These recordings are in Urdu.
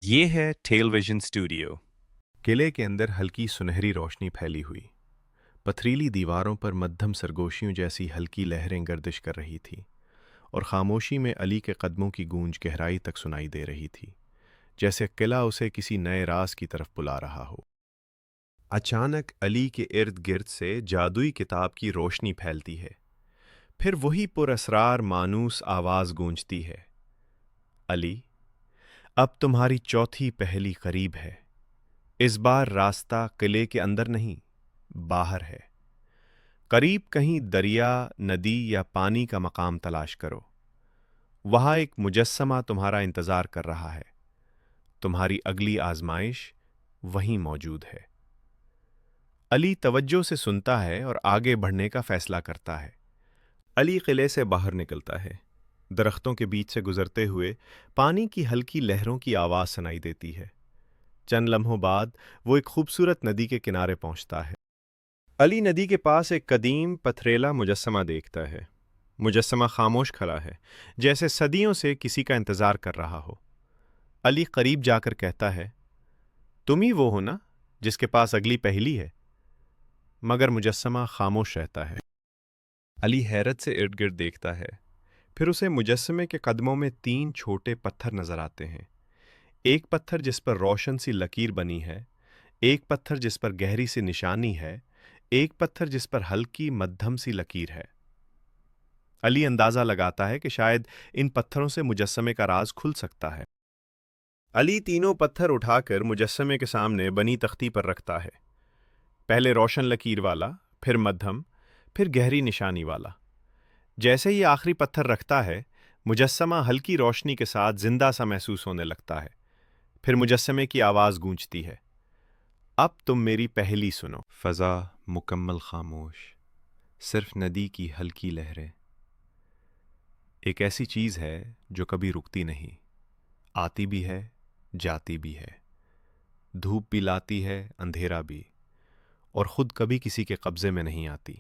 یہ ہے ٹیل ویژن اسٹوڈیو۔ قلعے کے اندر ہلکی سنہری روشنی پھیلی ہوئی، پتھریلی دیواروں پر مدھم سرگوشیوں جیسی ہلکی لہریں گردش کر رہی تھیں، اور خاموشی میں علی کے قدموں کی گونج گہرائی تک سنائی دے رہی تھی، جیسے قلعہ اسے کسی نئے راز کی طرف بلا رہا ہو۔ اچانک علی کے ارد گرد سے جادوئی کتاب کی روشنی پھیلتی ہے، پھر وہی پر اسرار مانوس آواز گونجتی ہے، علی، اب تمہاری چوتھی پہلی قریب ہے۔ اس بار راستہ قلعے کے اندر نہیں، باہر ہے۔ قریب کہیں دریا، ندی یا پانی کا مقام تلاش کرو۔ وہاں ایک مجسمہ تمہارا انتظار کر رہا ہے۔ تمہاری اگلی آزمائش وہیں موجود ہے۔ علی توجہ سے سنتا ہے اور آگے بڑھنے کا فیصلہ کرتا ہے۔ علی قلعے سے باہر نکلتا ہے۔ درختوں کے بیچ سے گزرتے ہوئے پانی کی ہلکی لہروں کی آواز سنائی دیتی ہے۔ چند لمحوں بعد وہ ایک خوبصورت ندی کے کنارے پہنچتا ہے۔ علی ندی کے پاس ایک قدیم پتھریلا مجسمہ دیکھتا ہے۔ مجسمہ خاموش کھڑا ہے، جیسے صدیوں سے کسی کا انتظار کر رہا ہو۔ علی قریب جا کر کہتا ہے، تم ہی وہ ہو نا جس کے پاس اگلی پہلی ہے؟ مگر مجسمہ خاموش رہتا ہے۔ علی حیرت سے ارد گرد دیکھتا ہے، پھر اسے مجسمے کے قدموں میں 3 چھوٹے پتھر نظر آتے ہیں۔ ایک پتھر جس پر روشن سی لکیر بنی ہے، ایک پتھر جس پر گہری سی نشانی ہے، ایک پتھر جس پر ہلکی مدھم سی لکیر ہے۔ علی اندازہ لگاتا ہے کہ شاید ان پتھروں سے مجسمے کا راز کھل سکتا ہے۔ علی تینوں پتھر اٹھا کر مجسمے کے سامنے بنی تختی پر رکھتا ہے، پہلے روشن لکیر والا، پھر مدھم، پھر گہری نشانی والا۔ جیسے ہی آخری پتھر رکھتا ہے، مجسمہ ہلکی روشنی کے ساتھ زندہ سا محسوس ہونے لگتا ہے۔ پھر مجسمے کی آواز گونجتی ہے، اب تم میری پہلی سنو۔ فضا مکمل خاموش، صرف ندی کی ہلکی لہریں۔ ایک ایسی چیز ہے جو کبھی رکتی نہیں، آتی بھی ہے، جاتی بھی ہے، دھوپ بھی لاتی ہے، اندھیرا بھی، اور خود کبھی کسی کے قبضے میں نہیں آتی۔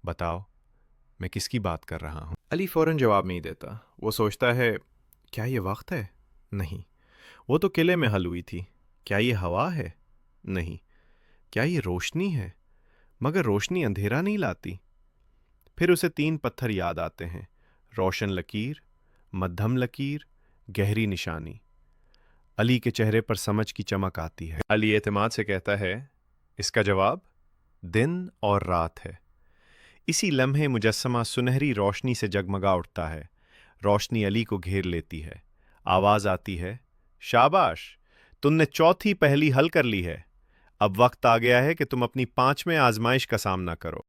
بتاؤ، میں کس کی بات کر رہا ہوں؟ علی فوراً جواب نہیں دیتا۔ وہ سوچتا ہے، کیا یہ وقت ہے؟ نہیں۔ وہ تو قلعے میں حل ہوئی تھی۔ کیا یہ ہوا ہے؟ نہیں۔ کیا یہ روشنی ہے؟ مگر روشنی اندھیرا نہیں لاتی۔ پھر اسے 3 پتھر یاد آتے ہیں، روشن لکیر، مدھم لکیر، گہری نشانی۔ علی کے چہرے پر سمجھ کی چمک آتی ہے۔ علی اعتماد سے کہتا ہے، اس کا جواب دن اور رات ہے۔ اسی لمحے مجسمہ سنہری روشنی سے جگمگا اٹھتا ہے۔ روشنی علی کو گھیر لیتی ہے۔ آواز آتی ہے، شاباش، تم نے چوتھی پہلی حل کر لی ہے۔ اب وقت آ گیا ہے کہ تم اپنی 5ویں آزمائش کا سامنا کرو۔